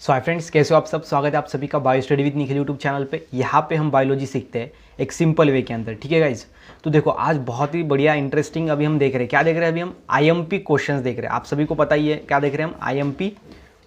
सो hi friends, कैसे हो आप सब। स्वागत है आप सभी का bio study with Nikhil YouTube channel पे। यहाँ पे हम बायोलॉजी सीखते हैं एक सिंपल वे के अंदर, ठीक है गाइज। तो देखो आज बहुत ही बढ़िया इंटरेस्टिंग अभी हम देख रहे हैं। क्या देख रहे हैं अभी हम? आईएमपी क्वेश्चंस देख रहे हैं। आप सभी को पता ही है क्या देख रहे हैं हम? आईएमपी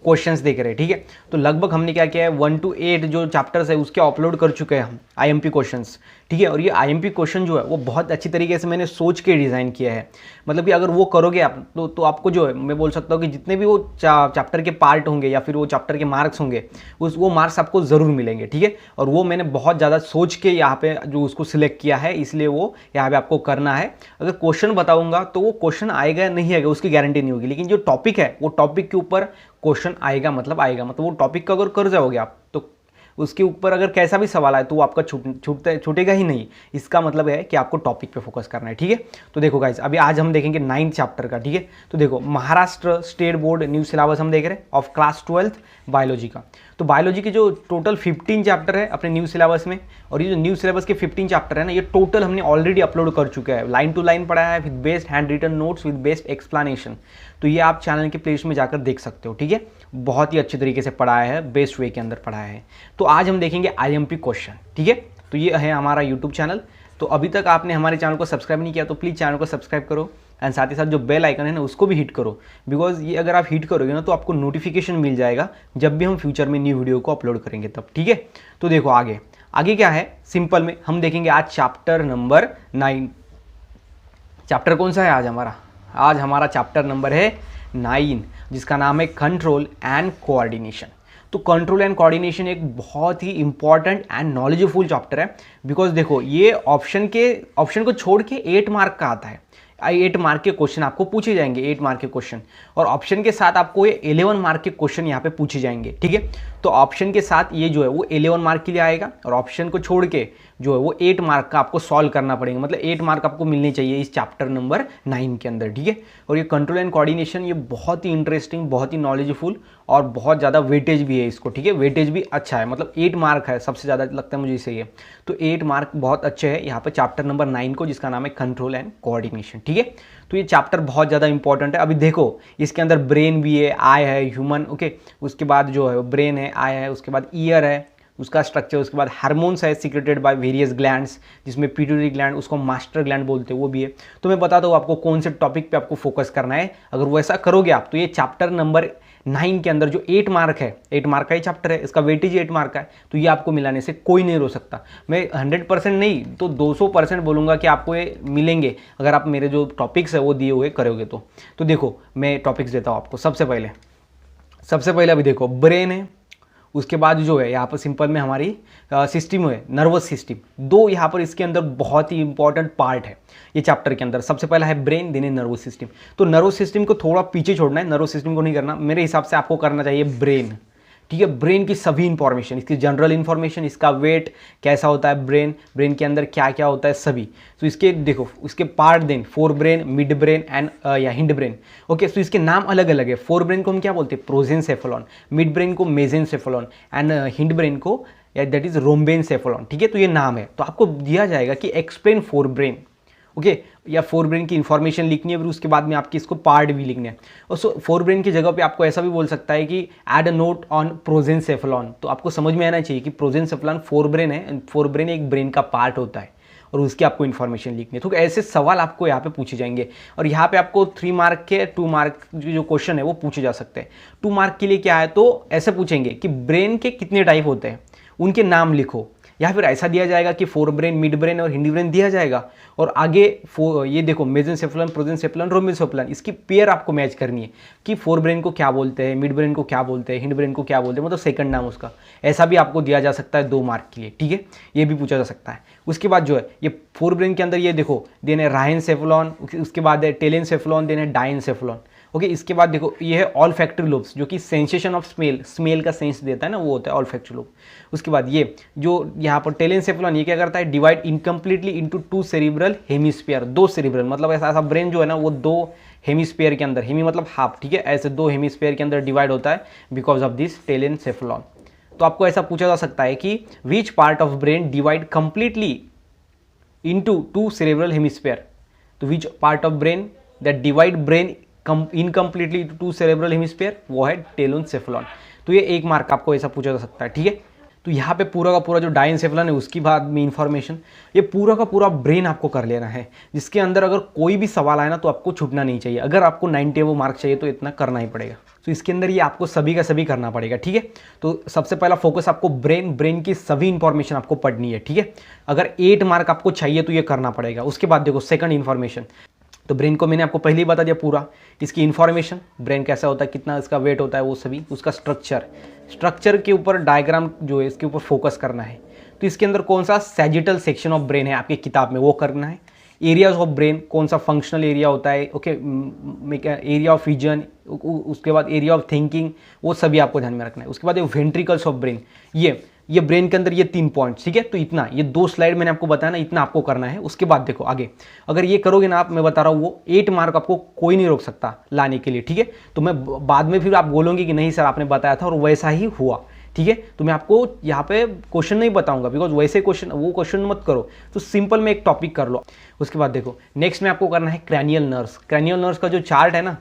क्वेश्चंस देख रहे हैं, ठीक है। तो लगभग हमने क्या किया है 1 to 8 जो चैप्टर्स है उसके अपलोड कर चुके हैं हम आईएमपी क्वेश्चंस, ठीक है। और ये आईएमपी क्वेश्चन जो है वो बहुत अच्छी तरीके से मैंने सोच के डिज़ाइन किया है। मतलब कि अगर वो करोगे आप तो आपको जो है मैं बोल सकता हूँ कि जितने भी वो चैप्टर के पार्ट होंगे या फिर वो चैप्टर के मार्क्स होंगे वो मार्क्स आपको ज़रूर मिलेंगे, ठीक है। और वो मैंने बहुत ज़्यादा सोच के यहाँ पे जो उसको सिलेक्ट किया है, इसलिए वो यहाँ पे आपको करना है। अगर क्वेश्चन बताऊंगा तो वो क्वेश्चन आएगा नहीं आएगा उसकी गारंटी नहीं होगी, लेकिन जो टॉपिक है वो टॉपिक के ऊपर क्वेश्चन आएगा, मतलब वो टॉपिक का अगर कर जाओगे आप तो उसके ऊपर अगर कैसा भी सवाल आए तो वो आपका छूटेगा ही नहीं। इसका मतलब है कि आपको टॉपिक पे फोकस करना है, ठीक है। तो देखो गाइज, अभी आज हम देखेंगे 9th चैप्टर का, ठीक है। तो देखो Maharashtra state board new syllabus हम देख रहे हैं ऑफ क्लास 12th बायोलॉजी का। तो बायोलॉजी के जो टोटल 15 चैप्टर है अपने न्यू सिलेबस में, और ये जो न्यू सिलेबस के 15 चैप्टर है ना, ये टोटल हमने ऑलरेडी अपलोड कर चुका है। लाइन टू लाइन पढ़ा है with based hand written notes with based explanation. तो ये आप चैनल के प्लेलिस्ट में जाकर देख सकते हो, ठीक है। बहुत ही अच्छे तरीके से पढ़ाया है, बेस्ट वे के अंदर पढ़ाया है। तो आज हम देखेंगे आईएमपी क्वेश्चन, ठीक है। तो ये है हमारा यूट्यूब चैनल। तो अभी तक आपने हमारे चैनल को सब्सक्राइब नहीं किया तो प्लीज़ चैनल को सब्सक्राइब करो, एंड साथ ही साथ जो बेल आइकन है ना उसको भी हिट करो, बिकॉज ये अगर आप हिट करोगे ना तो आपको नोटिफिकेशन मिल जाएगा जब भी हम फ्यूचर में न्यू वीडियो को अपलोड करेंगे तब, ठीक है। तो देखो आगे आगे क्या है, सिंपल में हम देखेंगे आज चैप्टर नंबर 9। चैप्टर कौन सा है आज हमारा? आज हमारा चैप्टर नंबर है 9, जिसका नाम है कंट्रोल एंड कोऑर्डिनेशन। तो कंट्रोल एंड कोऑर्डिनेशन एक बहुत ही इंपॉर्टेंट एंड नॉलेजफुल चैप्टर है, बिकॉज देखो ये ऑप्शन को छोड़ के 8 मार्क का आता है। 8 मार्क के क्वेश्चन आपको पूछे जाएंगे, 8 मार्क के क्वेश्चन, और ऑप्शन के साथ आपको ये 11 मार्क के क्वेश्चन यहाँ पे पूछे जाएंगे, ठीक है। तो ऑप्शन के साथ ये जो है वो 11 मार्क के लिए आएगा, और ऑप्शन को छोड़ के जो है वो 8 मार्क का आपको सॉल्व करना पड़ेगा। मतलब 8 मार्क आपको मिलने चाहिए इस चैप्टर नंबर 9 के अंदर, ठीक है। और ये कंट्रोल एंड कोऑर्डिनेशन ये बहुत ही इंटरेस्टिंग, बहुत ही नॉलेजफुल और बहुत ज़्यादा वेटेज भी है इसको, ठीक है। वेटेज भी अच्छा है, मतलब 8 मार्क है, सबसे ज़्यादा लगता है मुझे इसे ये। तो 8 मार्क बहुत अच्छे हैं यहाँ पे चैप्टर नंबर 9 को, जिसका नाम है कंट्रोल एंड कोऑर्डिनेशन, ठीक है। तो ये चैप्टर बहुत ज़्यादा इंपॉर्टेंट है। अभी देखो इसके अंदर ब्रेन भी है, आई है, ह्यूमन, ओके, उसके बाद जो है ब्रेन है, आई है, उसके बाद ईयर है उसका स्ट्रक्चर, उसके बाद हार्मोन्स है सीक्रेटेड बाय वेरियस ग्लैंड्स, जिसमें पिट्यूटरी ग्लैंड, उसको मास्टर ग्लैंड बोलते हैं, वो भी है। तो मैं बता दूँ आपको कौन से टॉपिक पे आपको फोकस करना है। अगर वैसा करोगे आप तो ये चैप्टर नंबर 9 के अंदर जो 8 मार्क है, 8 मार्क का ही चैप्टर है, इसका वेटेज 8 मार्क का है, तो ये आपको मिलाने से कोई नहीं रोक सकता। मैं 100% नहीं तो 200% बोलूँगा कि आपको ये मिलेंगे अगर आप मेरे जो टॉपिक्स है वो दिए हुए करोगे तो देखो मैं टॉपिक्स देता हूँ आपको। सबसे पहले अभी देखो ब्रेन है, उसके बाद जो है यहाँ पर सिंपल में हमारी सिस्टम है, नर्वस सिस्टम। दो यहाँ पर इसके अंदर बहुत ही इंपॉर्टेंट पार्ट है ये चैप्टर के अंदर। सबसे पहला है ब्रेन, देन है नर्वस सिस्टम। तो नर्वस सिस्टम को थोड़ा पीछे छोड़ना है, नर्वस सिस्टम को नहीं करना। मेरे हिसाब से आपको करना चाहिए ब्रेन, ठीक है। ब्रेन की सभी इंफॉर्मेशन, इसकी जनरल इंफॉर्मेशन, इसका वेट कैसा होता है, ब्रेन के अंदर क्या क्या होता है सभी। तो इसके देखो इसके part then fore brain, mid brain and या हिंड ब्रेन, ओके। तो इसके नाम अलग अलग है। फोर ब्रेन को हम क्या बोलते हैं? प्रोजेनसेफेलॉन, मिड ब्रेन को मेजेनसेफेलॉन एंड हिंड ब्रेन को दैट इज रोम्बेनसेफेलॉन, ठीक है। तो ये नाम है। तो आपको दिया जाएगा कि एक्सप्लेन फोर ब्रेन, ओके, या फोर ब्रेन की इंफॉर्मेशन लिखनी है, फिर उसके बाद में आपकी इसको पार्ट भी लिखने हैं। और सो फोर ब्रेन की जगह पे आपको ऐसा भी बोल सकता है कि ऐड अ नोट ऑन प्रोजेनसेफेलॉन। तो आपको समझ में आना चाहिए कि प्रोजेनसेफेलॉन फोर ब्रेन है, फोर ब्रेन एक ब्रेन का पार्ट होता है और उसकी आपको इन्फॉर्मेशन लिखनी है। तो ऐसे सवाल आपको यहाँ पे पूछे जाएंगे, और यहाँ पे आपको 3 मार्क के 2 मार्क जो क्वेश्चन है वो पूछे जा सकते हैं। 2 मार्क के लिए क्या है, तो ऐसे पूछेंगे कि ब्रेन के कितने टाइप होते हैं, उनके नाम लिखो, या फिर ऐसा दिया जाएगा कि फोर ब्रेन, मिड ब्रेन और हिंड ब्रेन दिया जाएगा, और आगे ये देखो मेजेनसेफेलॉन, प्रोजेनसेफेलॉन, रोम्बेनसेफेलॉन, इसकी पेयर आपको मैच करनी है कि फोर ब्रेन को क्या बोलते हैं, मिड ब्रेन को क्या बोलते हैं, हिंड ब्रेन को क्या बोलते हैं, मतलब सेकंड नाम उसका। ऐसा भी आपको दिया जा सकता है 2 मार्क के लिए, ठीक है। ये भी पूछा जा सकता है। उसके बाद जो है ये फोर ब्रेन के अंदर ये देखो देन है रायनसेफेलॉन, उसके बाद है टेलेनसेफेलॉन, देन है डायनसेफेलॉन, ओके। इसके बाद देखो ये है ऑल फैक्टरी लोब्स, जो कि सेंसेशन ऑफ स्मेल का सेंस देता है ना, वो होता है ऑल फैक्टरी लोब। उसके बाद ये जो यहाँ पर टेलेनसेफेलॉन ये क्या करता है, divide incompletely into 2 cerebral hemisphere, 2 cerebral मतलब ऐसा ब्रेन जो है ना वो 2 हेमिस्फीयर के अंदर, हेमी मतलब हाफ, ठीक है, ऐसे 2 हेमिस्फीयर के अंदर डिवाइड होता है बिकॉज ऑफ दिस टेलेनसेफेलॉन। तो आपको ऐसा पूछा जा सकता है कि which part of brain divide completely into 2 cerebral hemisphere. तो which part of brain that divide brain incompletely to cerebral hemisphere, वो है टेलोनसेफेलॉन। तो ये 1 मार्क आपको ऐसा पूछा जा सकता है, ठीक है। तो यहाँ पे पूरा का पूरा जो डायेंसेफलन है उसकी बाद में इन्फॉर्मेशन, ये पूरा का पूरा ब्रेन आपको कर लेना है, जिसके अंदर अगर कोई भी सवाल आए ना तो आपको छूटना नहीं चाहिए। अगर आपको 90 वो मार्क चाहिए तो इतना करना ही पड़ेगा। तो इसके अंदर ये आपको सभी का सभी करना पड़ेगा, ठीक है। तो सबसे पहला फोकस आपको ब्रेन की सभी इंफॉर्मेशन आपको पढ़नी है, ठीक है। अगर 8 मार्क आपको चाहिए तो ये करना पड़ेगा। उसके बाद देखो सेकंड इन्फॉर्मेशन, तो ब्रेन को मैंने आपको पहले ही बता दिया पूरा, इसकी इन्फॉर्मेशन, ब्रेन कैसा होता है, कितना इसका वेट होता है, वो सभी, उसका स्ट्रक्चर के ऊपर डायग्राम जो है इसके ऊपर फोकस करना है। तो इसके अंदर कौन सा सैजिटल सेक्शन ऑफ ब्रेन है आपकी किताब में वो करना है। एरियाज ऑफ ब्रेन, कौन सा फंक्शनल एरिया होता है, ओके, एरिया ऑफ विजन, उसके बाद एरिया ऑफ थिंकिंग, वो सभी आपको ध्यान में रखना है। उसके बाद ये वेंट्रिकल्स ऑफ ब्रेन, ये ब्रेन के अंदर ये 3 पॉइंट्स, ठीक है। तो इतना, ये 2 स्लाइड मैंने आपको बताया ना, इतना आपको करना है। उसके बाद देखो आगे, अगर ये करोगे ना आप, मैं बता रहा हूँ, वो 8 मार्क आपको कोई नहीं रोक सकता लाने के लिए, ठीक है। तो मैं बाद में फिर आप बोलोगे कि नहीं सर आपने बताया था और वैसा ही हुआ, ठीक है। तो मैं आपको यहाँ पे क्वेश्चन नहीं बताऊंगा, बिकॉज वैसे क्वेश्चन, वो क्वेश्चन मत करो, तो सिंपल में एक टॉपिक कर लो। उसके बाद देखो नेक्स्ट में आपको करना है क्रैनियल नर्व्स का जो चार्ट है ना,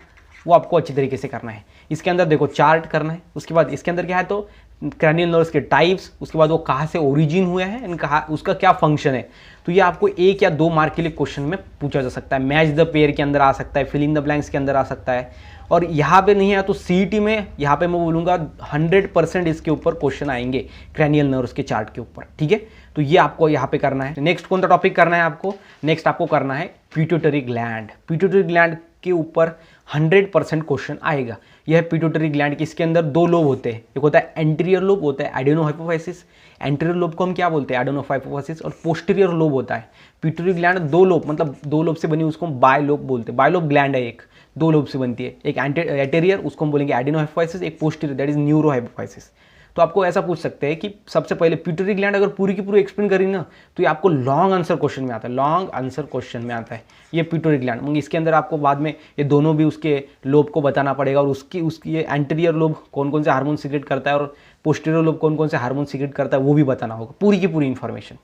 वो आपको अच्छी तरीके से करना है। इसके अंदर देखो चार्ट करना है। उसके बाद इसके अंदर क्या है, तो क्रैनियल नर्व्स के टाइप्स, उसके बाद वो कहाँ से ओरिजिन हुए हैं एंड कहाँ, उसका क्या फंक्शन है। तो ये आपको 1 या 2 मार्क के लिए क्वेश्चन में पूछा जा सकता है। मैच द पेयर के अंदर आ सकता है, फिल इन द ब्लैंक्स के अंदर आ सकता है। और यहाँ पे नहीं है तो सीईटी में, यहाँ पे मैं बोलूँगा 100% इसके ऊपर क्वेश्चन आएंगे क्रैनियल नर्व्स के चार्ट के ऊपर, ठीक है। तो ये आपको यहाँ पे करना है। नेक्स्ट कौन सा टॉपिक करना है आपको, नेक्स्ट आपको करना है पिट्यूटरी ग्लैंड के ऊपर 100% क्वेश्चन आएगा। यह है पिट्यूटरी ग्लैंड की, इसके अंदर 2 लोब होते हैं, एक होता है एंटीरियर लोब, होता है एडेनोहाइपोफाइसिस। एंटीरियर लोब को हम क्या बोलते हैं, एडेनोहाइपोफाइसिस, और पोस्टीरियर लोब होता है। पिट्यूटरी ग्लैंड 2 लोब, मतलब 2 लोब से बनी, उसको हम बायलोब बोलते हैं। बायलोब ग्लैंड है एक, 2 लोब से बनती है, एक एंटीरियर, उसको हम बोलेंगे एडेनोहाइपोफाइसिस, एक पोस्टीरियर, दैट इज न्यूरोहाइपोफाइसिस। तो आपको ऐसा पूछ सकते हैं कि सबसे पहले पिट्यूटरी ग्लैंड अगर पूरी की पूरी एक्सप्लेन करी ना, तो ये आपको लॉन्ग आंसर क्वेश्चन में आता है, ये पिट्यूटरी ग्लैंड। इसके अंदर आपको बाद में ये दोनों भी उसके लोब को बताना पड़ेगा, और उसकी ये एंटीरियर लोब कौन कौन से हार्मोन सीक्रेट करता है और पोस्टीरियर लोब कौन कौन से हार्मोन सीक्रेट करता है वो भी बताना होगा, पूरी की पूरी इन्फॉर्मेशन।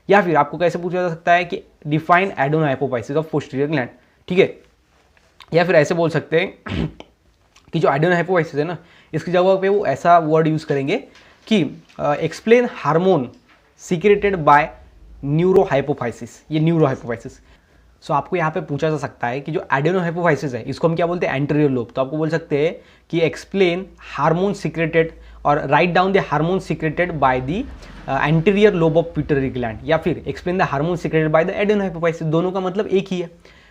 या फिर आपको कैसे पूछा जा सकता है कि डिफाइन एडेनोहाइपोफाइसिस ऑफ पोस्टीरियर ग्लैंड, ठीक है। या फिर ऐसे बोल सकते हैं कि जो एडेनोहाइपोफाइसिस है ना, इसकी जगह पे वो ऐसा वर्ड यूज करेंगे कि explain hormone secreted bye neurohypophysis, ये न्यूरोहाइपोफाइसिस। सो आपको यहाँ पे पूछा जा सकता है कि जो एडेनोहाइपोफाइसिस है, इसको हम क्या बोलते हैं, एंटीरियर लोब। तो आपको बोल सकते हैं कि एक्सप्लेन हार्मोन सीक्रेटेड, और right down the hormone secreted by the anterior lobe of pituitary gland, या फिर explain the hormone secreted by the adenohypophysis. दोनों का मतलब एक ही है,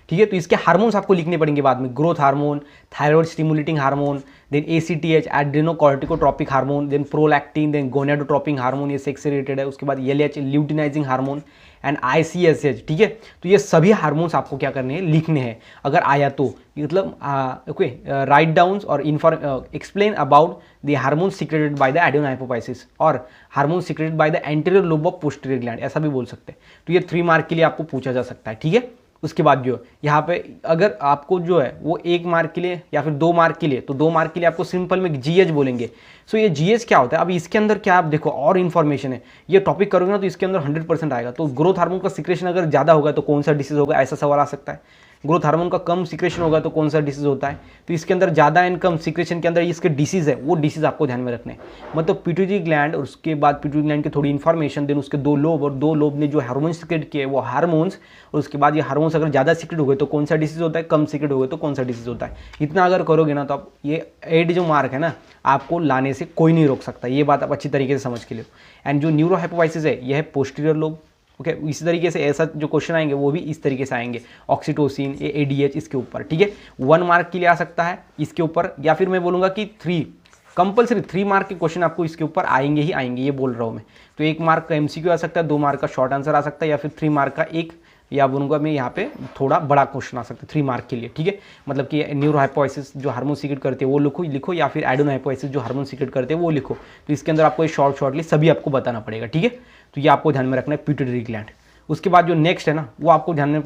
ठीक है। तो इसके हार्मोन्स आपको लिखने पड़ेंगे बाद में, growth hormone, thyroid stimulating hormone, then ACTH adrenocorticotropic hormone, then prolactin, then gonadotropic hormone, ये सेक्स से रिलेटेड है। उसके बाद LH luteinizing hormone and ICSH, ठीक है। तो ये सभी हार्मोन्स आपको क्या करने हैं, लिखने हैं अगर आया तो, मतलब ओके, राइट डाउन्स और explain about the hormone secreted by the adenohypophysis और hormone secreted by the anterior lobe of posterior gland, ऐसा भी बोल सकते हैं। तो ये 3 मार्क के लिए आपको पूछा जा सकता है, ठीक है। उसके बाद जो यहाँ पे अगर आपको जो है वो 1 मार्क के लिए या फिर 2 मार्क के लिए, तो 2 मार्क के लिए आपको सिंपल में GH बोलेंगे। सो ये GH क्या होता है, अब इसके अंदर क्या आप देखो और इन्फॉर्मेशन है, ये टॉपिक करोगे ना तो इसके अंदर 100% आएगा। तो ग्रोथ हार्मोन का सिक्रेशन अगर ज़्यादा होगा तो कौन सा डिसीज होगा, ऐसा सवाल आ सकता है। ग्रोथ हार्मोन का कम सिक्रेशन होगा तो कौन सा डिसीज होता है। तो इसके अंदर ज़्यादा एंड कम सिक्रेशन के अंदर इसके डिसीज है, वो डिसीज आपको ध्यान में रखने हैं। मतलब पिट्यूटरी ग्लैंड और उसके बाद पिट्यूटरी ग्लैंड की थोड़ी इन्फॉर्मेशन, देन उसके 2 लोब, और 2 लोब ने जो हार्मोन सीक्रेट किए वो हार्मोन्स, और उसके बाद ये हार्मोन्स अगर ज़्यादा सीक्रेट हो गए तो कौन सा डिसीज होता है, कम सीक्रेट हो गए तो कौन सा डिसीज होता है। इतना अगर करोगे ना तो आप ये 8 जो मार्क है ना, आपको लाने से कोई नहीं रोक सकता। ये बात आप अच्छी तरीके से समझ के लिए। एंड जो न्यूरोहाइपोफाइसिस है, यह है पोस्टीरियर लोब, ओके। इसी तरीके से ऐसा जो क्वेश्चन आएंगे वो भी इस तरीके से आएंगे, ऑक्सीटोसिन, ADH इसके ऊपर, ठीक है। 1 मार्क के लिए आ सकता है इसके ऊपर, या फिर मैं बोलूँगा कि 3 मार्क के क्वेश्चन आपको इसके ऊपर आएंगे ही आएंगे, ये बोल रहा हूँ मैं। तो 1 मार्क का MCQ आ सकता है, 2 मार्क का शॉर्ट आंसर आ सकता है, या फिर 3 मार्क का एक, या बोलूँगा मैं यहाँ पे थोड़ा बड़ा क्वेश्चन आ सकता है 3 मार्क के लिए, ठीक है। मतलब कि न्यूरोहाइपोफाइसिस जो हार्मोन सीक्रेट करते हैं वो लिखो, या फिर एडेनोहाइपोफाइसिस जो हार्मोन सीक्रेट करते हैं वो लिखो। तो इसके अंदर आपको शॉर्टली सभी आपको बताना पड़ेगा, ठीक है। तो ये आपको ध्यान में रखना है पिट्यूटरी ग्लैंड। उसके बाद जो नेक्स्ट है ना, वो आपको ध्यान में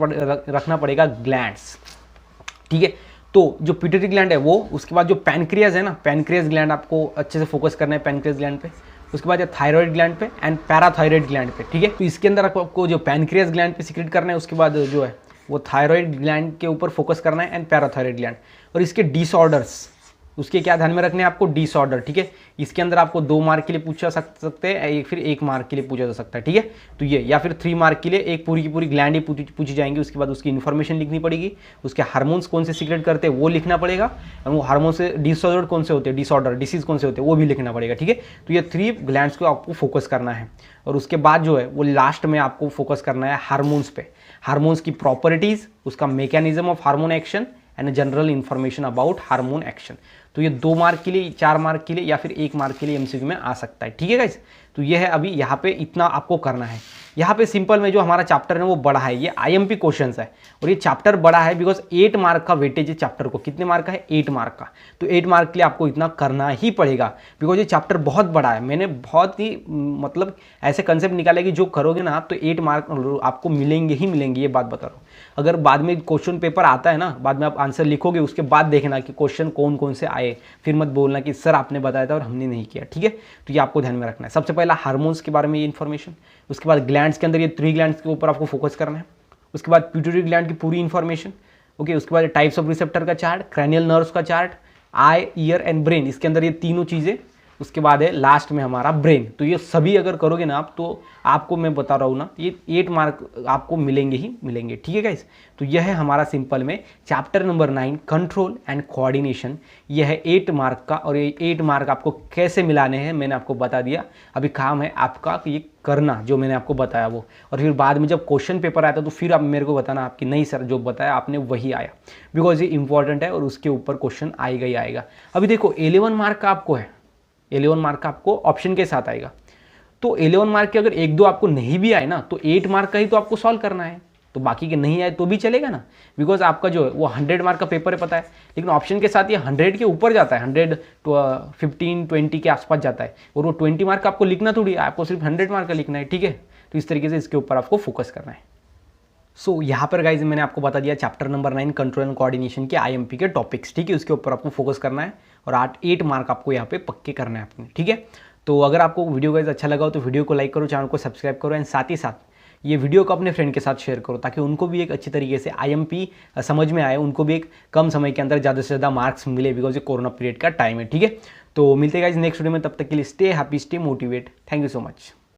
रखना पड़ेगा ग्लैंड्स, ठीक है। तो जो पिट्यूटरी ग्लैंड है वो, उसके बाद जो पैनक्रियाज है ना, पैनक्रियाज ग्लैंड आपको अच्छे से फोकस करना है, पैनक्रियाज ग्लैंड पे। उसके बाद थायराइड ग्लैंड पे एंड पैराथायराइड ग्लैंड पे, ठीक है। तो इसके अंदर आपको जो पैनक्रियाज ग्लैंड पे सीक्रेट करना है, उसके बाद जो है वो थायराइड ग्लैंड के ऊपर फोकस करना है एंड पैराथायराइड ग्लैंड। और इसके डिसऑर्डर्स, उसके क्या ध्यान में रखने हैं आपको, डिसऑर्डर, ठीक है। इसके अंदर आपको 2 मार्क के लिए पूछा सकते हैं, फिर 1 मार्क के लिए पूछा जा सकता है, ठीक है। तो ये या फिर 3 मार्क के लिए एक पूरी की पूरी ग्लैंड ही पूछी जाएंगी, उसके बाद उसकी इन्फॉर्मेशन लिखनी पड़ेगी, उसके हार्मोन्स कौन से सीक्रेट करते हैं वो लिखना पड़ेगा, और वो हार्मोन से डिसऑर्डर कौन से होते हैं, डिसऑर्डर डिसीज कौन से होते हैं वो भी लिखना पड़ेगा, ठीक है। तो ये 3 ग्लैंड्स को आपको फोकस करना है, और उसके बाद जो है वो लास्ट में आपको फोकस करना है हार्मोन्स पे, हार्मोन्स की प्रॉपर्टीज, उसका mechanism of hormone action and general information about hormone action. तो ये 2 मार्क के लिए, 4 मार्क के लिए या फिर 1 मार्क के लिए एमसीक्यू में आ सकता है, ठीक है गाइस। तो ये है अभी यहाँ पे इतना आपको करना है। यहाँ पे सिंपल में जो हमारा चैप्टर है वो बड़ा है, ये आईएमपी क्वेश्चंस है, और ये चैप्टर बड़ा है बिकॉज 8 मार्क का वेटेज है चैप्टर को। कितने मार्क का है, 8 मार्क का। तो 8 मार्क के लिए आपको इतना करना ही पड़ेगा बिकॉज ये चैप्टर बहुत बड़ा है। मैंने बहुत ही मतलब ऐसे कंसेप्ट निकाले कि जो करोगे ना आप तो 8 मार्क आपको मिलेंगे ही मिलेंगे, ये बात बता रहा हूँ। अगर बाद में क्वेश्चन पेपर आता है ना, बाद में आप आंसर लिखोगे, उसके बाद देखना कि क्वेश्चन कौन कौन से आए, फिर मत बोलना कि सर आपने बताया था और हमने नहीं किया, ठीक है। तो ये आपको ध्यान में रखना है। सबसे पहला हार्मोन्स के बारे में ये इन्फॉर्मेशन, उसके बाद ग्लैंड्स के अंदर ये 3 ग्लैंड्स के ऊपर आपको फोकस करना है, उसके बाद पिट्यूटरी ग्लैंड की पूरी इन्फॉर्मेशन, ओके। उसके बाद टाइप्स ऑफ रिसेप्टर का चार्ट, क्रैनियल नर्व्स का chart, I, year and brain, इसके अंदर ये तीनों चीज़ें। उसके बाद है लास्ट में हमारा ब्रेन। तो ये सभी अगर करोगे ना आप, तो आपको मैं बता रहा हूँ ना, ये 8 मार्क आपको मिलेंगे ही मिलेंगे, ठीक है गाइस। तो यह है हमारा सिंपल में chapter number 9 control and coordination. यह है 8 मार्क का, और ये 8 मार्क आपको कैसे मिलाने हैं मैंने आपको बता दिया। अभी काम है आपका कि ये करना जो मैंने आपको बताया वो, और फिर बाद में जब क्वेश्चन पेपर आया था तो फिर आप मेरे को बताना आपकी नहीं सर जो बताया आपने वही आया, बिकॉज ये इंपॉर्टेंट है और उसके ऊपर क्वेश्चन आएगा ही आएगा। अभी देखो 11 मार्क का आपको है, 11 मार्क का आपको ऑप्शन के साथ आएगा। तो 11 मार्क के अगर 1-2 आपको नहीं भी आए ना, तो 8 मार्क का ही तो आपको सॉल्व करना है, तो बाकी के नहीं आए तो भी चलेगा ना, बिकॉज आपका जो है वो 100 मार्क का पेपर है पता है, लेकिन ऑप्शन के साथ ये 100 के ऊपर जाता है, 100 15-20 के आसपास जाता है, और वो 20 मार्क का आपको लिखना थोड़ी है, आपको सिर्फ 100 मार्क का लिखना है, ठीक है। तो इस तरीके से इसके ऊपर आपको फोकस करना है। सो यहाँ पर गाइज मैंने आपको बता दिया chapter number 9 control and coordination के आईएमपी के टॉपिक्स, ठीक है। उसके ऊपर आपको फोकस करना है, और 8 मार्क आपको यहाँ पे पक्के करना है अपने, ठीक है। तो अगर आपको वीडियो गाइज अच्छा लगा हो तो वीडियो को लाइक करो, चैनल को सब्सक्राइब करो, एंड साथ ही साथ ये वीडियो को अपने फ्रेंड के साथ शेयर करो, ताकि उनको भी एक अच्छी तरीके से आईएमपी समझ में आए, उनको भी एक कम समय के अंदर ज़्यादा से ज़्यादा मार्क्स मिले, बिकॉज ये कोरोना पीरियड का टाइम है, ठीक है। तो मिलते हैं गाइज नेक्स्ट वीडियो में, तब तक के लिए stay happy, stay motivate, thank you so much.